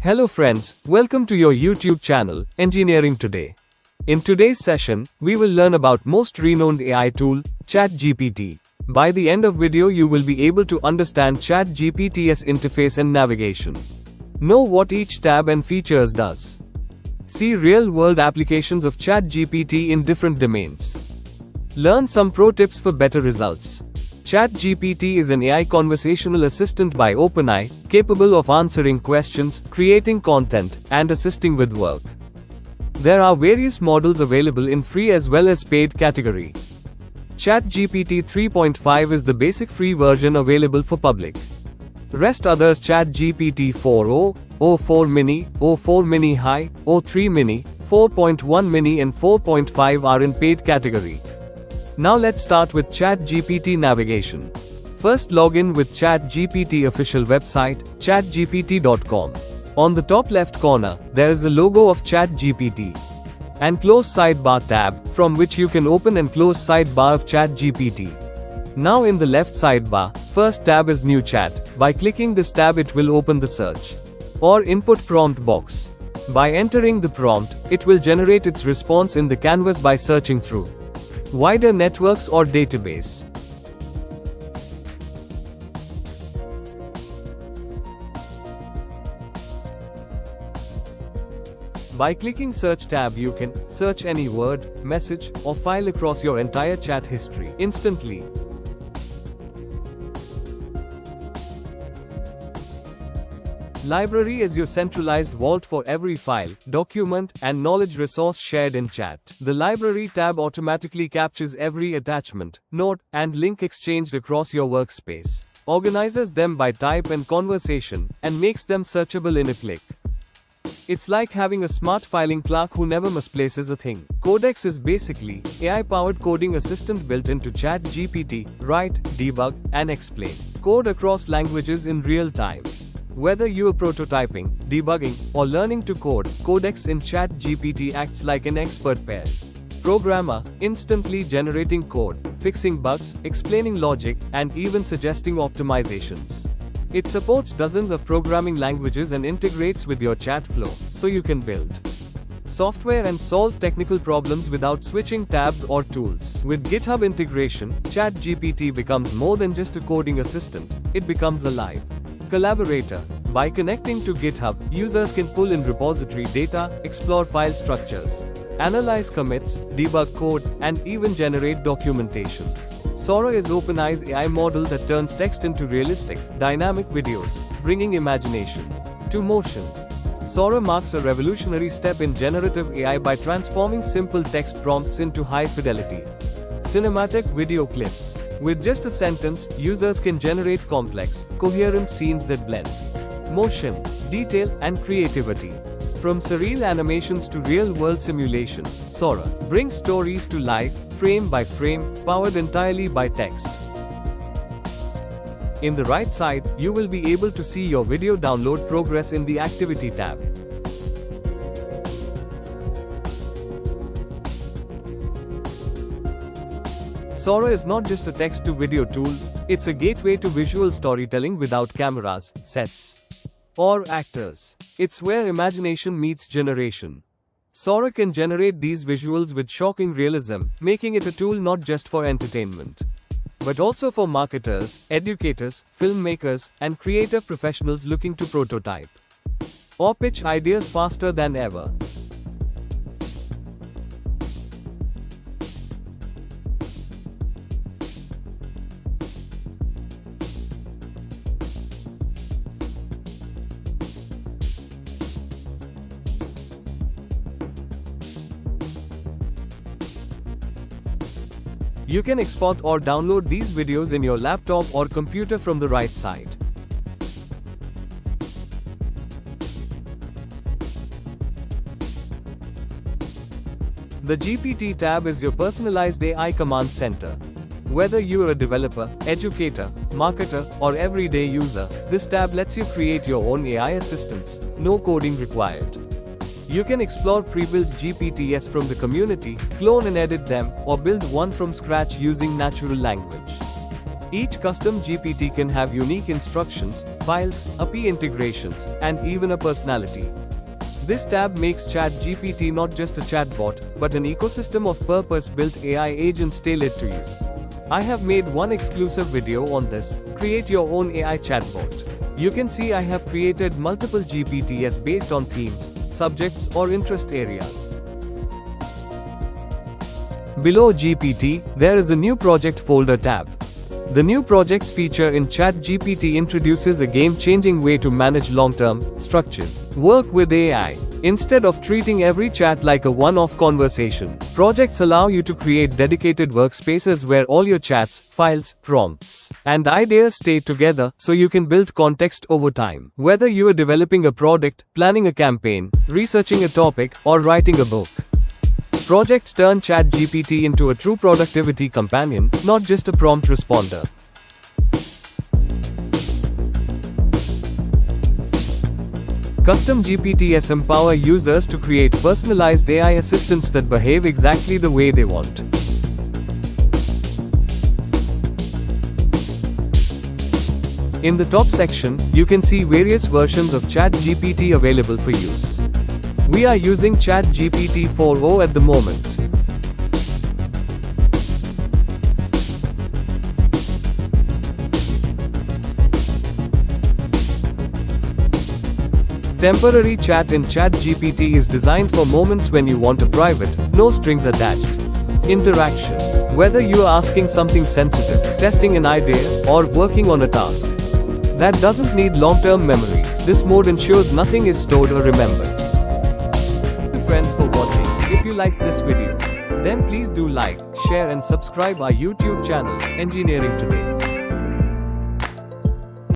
Hello friends, welcome to your YouTube channel, Engineering Today. In today's session, we will learn about most renowned AI tool, ChatGPT. By the end of video you will be able to understand ChatGPT's interface and navigation. Know what each tab and features does. See real-world applications of ChatGPT in different domains. Learn some pro tips for better results. ChatGPT is an AI conversational assistant by OpenAI, capable of answering questions, creating content, and assisting with work. There are various models available in free as well as paid category. ChatGPT 3.5 is the basic free version available for public. Rest others ChatGPT 4o, O4 Mini, O4 Mini High, O3 Mini, 4.1 Mini and 4.5 are in paid category. Now let's start with ChatGPT navigation. First log in with ChatGPT official website, chatgpt.com. On the top left corner, there is a logo of ChatGPT. And close sidebar tab, from which you can open and close sidebar of ChatGPT. Now in the left sidebar, first tab is New Chat. By clicking this tab it will open the search or input prompt box. By entering the prompt, it will generate its response in the canvas by searching through wider networks or database. By clicking Search tab you can search any word, message, or file across your entire chat history instantly. Library is your centralized vault for every file, document, and knowledge resource shared in chat. The Library tab automatically captures every attachment, note, and link exchanged across your workspace, organizes them by type and conversation, and makes them searchable in a click. It's like having a smart filing clerk who never misplaces a thing. Codex is basically AI-powered coding assistant built into ChatGPT. Write, debug, and explain code across languages in real time. Whether you are prototyping, debugging, or learning to code, Codex in ChatGPT acts like an expert pair programmer, instantly generating code, fixing bugs, explaining logic, and even suggesting optimizations. It supports dozens of programming languages and integrates with your chat flow, so you can build software and solve technical problems without switching tabs or tools. With GitHub integration, ChatGPT becomes more than just a coding assistant, it becomes a live collaborator. By connecting to GitHub, users can pull in repository data, explore file structures, analyze commits, debug code, and even generate documentation. Sora is OpenAI's AI model that turns text into realistic, dynamic videos, bringing imagination to motion. Sora marks a revolutionary step in generative AI by transforming simple text prompts into high-fidelity, cinematic video clips. With just a sentence, users can generate complex, coherent scenes that blend motion, detail, and creativity. From surreal animations to real-world simulations, Sora brings stories to life, frame by frame, powered entirely by text. In the right side, you will be able to see your video download progress in the Activity tab. Sora is not just a text-to-video tool, it's a gateway to visual storytelling without cameras, sets, or actors. It's where imagination meets generation. Sora can generate these visuals with shocking realism, making it a tool not just for entertainment, but also for marketers, educators, filmmakers, and creative professionals looking to prototype or pitch ideas faster than ever. You can export or download these videos in your laptop or computer from the right side. The GPT tab is your personalized AI command center. Whether you are a developer, educator, marketer, or everyday user, this tab lets you create your own AI assistants, no coding required. You can explore pre-built GPTs from the community, clone and edit them, or build one from scratch using natural language. Each custom GPT can have unique instructions, files, API integrations, and even a personality. This tab makes ChatGPT not just a chatbot, but an ecosystem of purpose-built AI agents tailored to you. I have made one exclusive video on this: create your own AI chatbot. You can see I have created multiple GPTs based on themes, subjects, or interest areas. Below GPT, there is a new project folder tab. The new projects feature in ChatGPT introduces a game-changing way to manage long-term, structured work with AI. Instead of treating every chat like a one-off conversation, projects allow you to create dedicated workspaces where all your chats, files, prompts, and ideas stay together so you can build context over time. Whether you are developing a product, planning a campaign, researching a topic, or writing a book, projects turn ChatGPT into a true productivity companion, not just a prompt responder. Custom GPTs empower users to create personalized AI assistants that behave exactly the way they want. In the top section, you can see various versions of ChatGPT available for use. We are using ChatGPT 4o at the moment. Temporary chat in ChatGPT is designed for moments when you want a private, no strings attached interaction. Whether you are asking something sensitive, testing an idea, or working on a task that doesn't need long-term memory, this mode ensures nothing is stored or remembered. Thank you friends for watching. If you liked this video, then please do like, share and subscribe our YouTube channel, Engineering Today.